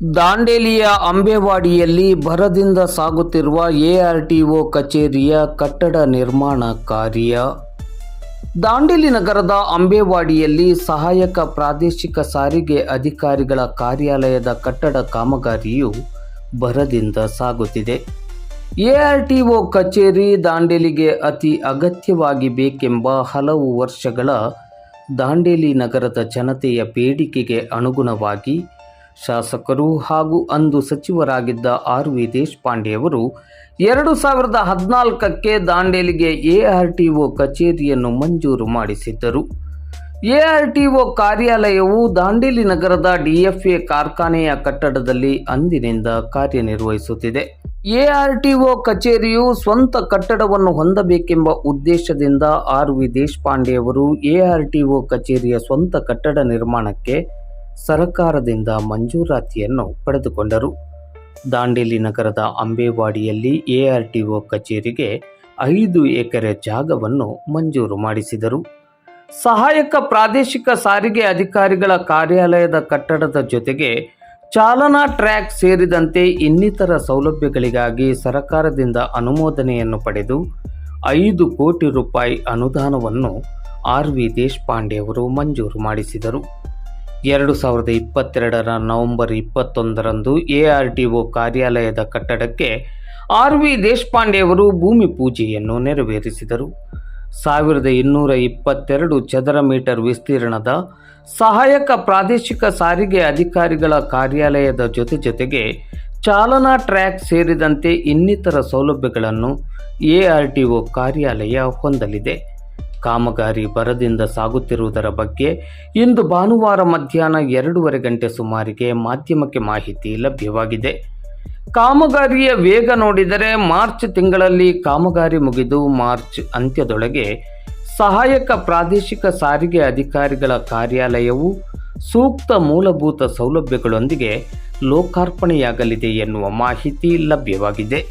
ದಾಂಡೇಲಿಯ ಅಂಬೇವಾಡಿಯಲ್ಲಿ ಭರದಿಂದ ಸಾಗುತ್ತಿರುವ ಎಆರ್ಟಿಒ ಕಚೇರಿಯ ಕಟ್ಟಡ ನಿರ್ಮಾಣ ಕಾರ್ಯ. ದಾಂಡೇಲಿ ನಗರದ ಅಂಬೇವಾಡಿಯಲ್ಲಿ ಸಹಾಯಕ ಪ್ರಾದೇಶಿಕ ಸಾರಿಗೆ ಅಧಿಕಾರಿಗಳ ಕಾರ್ಯಾಲಯದ ಕಟ್ಟಡ ಕಾಮಗಾರಿಯು ಭರದಿಂದ ಸಾಗುತ್ತಿದೆ. ಎಆರ್ಟಿಒ ಕಚೇರಿ ದಾಂಡೇಲಿಗೆ ಅತಿ ಅಗತ್ಯವಾಗಿ ಬೇಕೆಂಬ ಹಲವು ವರ್ಷಗಳ ದಾಂಡೇಲಿ ನಗರದ ಜನತೆಯ ಬೇಡಿಕೆಗೆ ಅನುಗುಣವಾಗಿ ಶಾಸಕರು ಹಾಗೂ ಅಂದು ಸಚಿವರಾಗಿದ್ದ ಆರ್.ವಿ. ದೇಶಪಾಂಡೆ ಅವರು 2014ಕ್ಕೆ ದಾಂಡೇಲಿಗೆ ಎಆರ್ಟಿಒ ಕಚೇರಿಯನ್ನು ಮಂಜೂರು ಮಾಡಿಸಿದ್ದರು. ಎಆರ್ಟಿಒ ಕಾರ್ಯಾಲಯವು ದಾಂಡೇಲಿ ನಗರದ ಡಿಎಫ್ಎ ಕಾರ್ಖಾನೆಯ ಕಟ್ಟಡದಲ್ಲಿ ಅಂದಿನಿಂದ ಕಾರ್ಯನಿರ್ವಹಿಸುತ್ತಿದೆ. ಎಆರ್ಟಿಒ ಕಚೇರಿಯು ಸ್ವಂತ ಕಟ್ಟಡವನ್ನು ಹೊಂದಬೇಕೆಂಬ ಉದ್ದೇಶದಿಂದ ಆರ್.ವಿ. ದೇಶಪಾಂಡೆ ಅವರು ಎಆರ್ಟಿಒ ಕಚೇರಿಯ ಸ್ವಂತ ಕಟ್ಟಡ ನಿರ್ಮಾಣಕ್ಕೆ ಸರಕಾರದಿಂದ ಮಂಜೂರಾತಿಯನ್ನು ಪಡೆದುಕೊಂಡರು. ದಾಂಡೇಲಿ ನಗರದ ಅಂಬೇವಾಡಿಯಲ್ಲಿ ಎಆರ್ಟಿಒ ಕಚೇರಿಗೆ 5 ಎಕರೆ ಜಾಗವನ್ನು ಮಂಜೂರು ಮಾಡಿಸಿದರು. ಸಹಾಯಕ ಪ್ರಾದೇಶಿಕ ಸಾರಿಗೆ ಅಧಿಕಾರಿಗಳ ಕಾರ್ಯಾಲಯದ ಕಟ್ಟಡದ ಜೊತೆಗೆ ಚಾಲನಾ ಟ್ರ್ಯಾಕ್ ಸೇರಿದಂತೆ ಇನ್ನಿತರ ಸೌಲಭ್ಯಗಳಿಗಾಗಿ ಸರಕಾರದಿಂದ ಅನುಮೋದನೆಯನ್ನು ಪಡೆದು 5 ಕೋಟಿ ರೂಪಾಯಿ ಅನುದಾನವನ್ನು ಆರ್.ವಿ. ದೇಶಪಾಂಡೆ ಅವರು ಮಂಜೂರು ಮಾಡಿಸಿದರು. 2022ರ ನವೆಂಬರ್ 21ರಂದು ಎಆರ್ಟಿಒ ಕಾರ್ಯಾಲಯದ ಕಟ್ಟಡಕ್ಕೆ ಆರ್.ವಿ. ದೇಶಪಾಂಡೆ ಅವರು ಭೂಮಿ ಪೂಜೆಯನ್ನು ನೆರವೇರಿಸಿದರು. 1222 ಚದರ ಮೀಟರ್ ವಿಸ್ತೀರ್ಣದ ಸಹಾಯಕ ಪ್ರಾದೇಶಿಕ ಸಾರಿಗೆ ಅಧಿಕಾರಿಗಳ ಕಾರ್ಯಾಲಯದ ಜೊತೆಗೆ ಚಾಲನಾ ಟ್ರ್ಯಾಕ್ ಸೇರಿದಂತೆ ಇನ್ನಿತರ ಸೌಲಭ್ಯಗಳನ್ನು ಎಆರ್ಟಿಒ ಕಾರ್ಯಾಲಯ ಹೊಂದಲಿದೆ. ಕಾಮಗಾರಿ ಭರದಿಂದ ಸಾಗುತ್ತಿರುವುದರ ಬಗ್ಗೆ ಇಂದು ಭಾನುವಾರ ಮಧ್ಯಾಹ್ನ 2:30 ಗಂಟೆ ಸುಮಾರಿಗೆ ಮಾಧ್ಯಮಕ್ಕೆ ಮಾಹಿತಿ ಲಭ್ಯವಾಗಿದೆ. ಕಾಮಗಾರಿಯ ವೇಗ ನೋಡಿದರೆ ಮಾರ್ಚ್ ತಿಂಗಳಲ್ಲಿ ಕಾಮಗಾರಿ ಮುಗಿದು ಮಾರ್ಚ್ ಅಂತ್ಯದೊಳಗೆ ಸಹಾಯಕ ಪ್ರಾದೇಶಿಕ ಸಾರಿಗೆ ಅಧಿಕಾರಿಗಳ ಕಾರ್ಯಾಲಯವು ಸೂಕ್ತ ಮೂಲಭೂತ ಸೌಲಭ್ಯಗಳೊಂದಿಗೆ ಲೋಕಾರ್ಪಣೆಯಾಗಲಿದೆ ಎನ್ನುವ ಮಾಹಿತಿ ಲಭ್ಯವಾಗಿದೆ.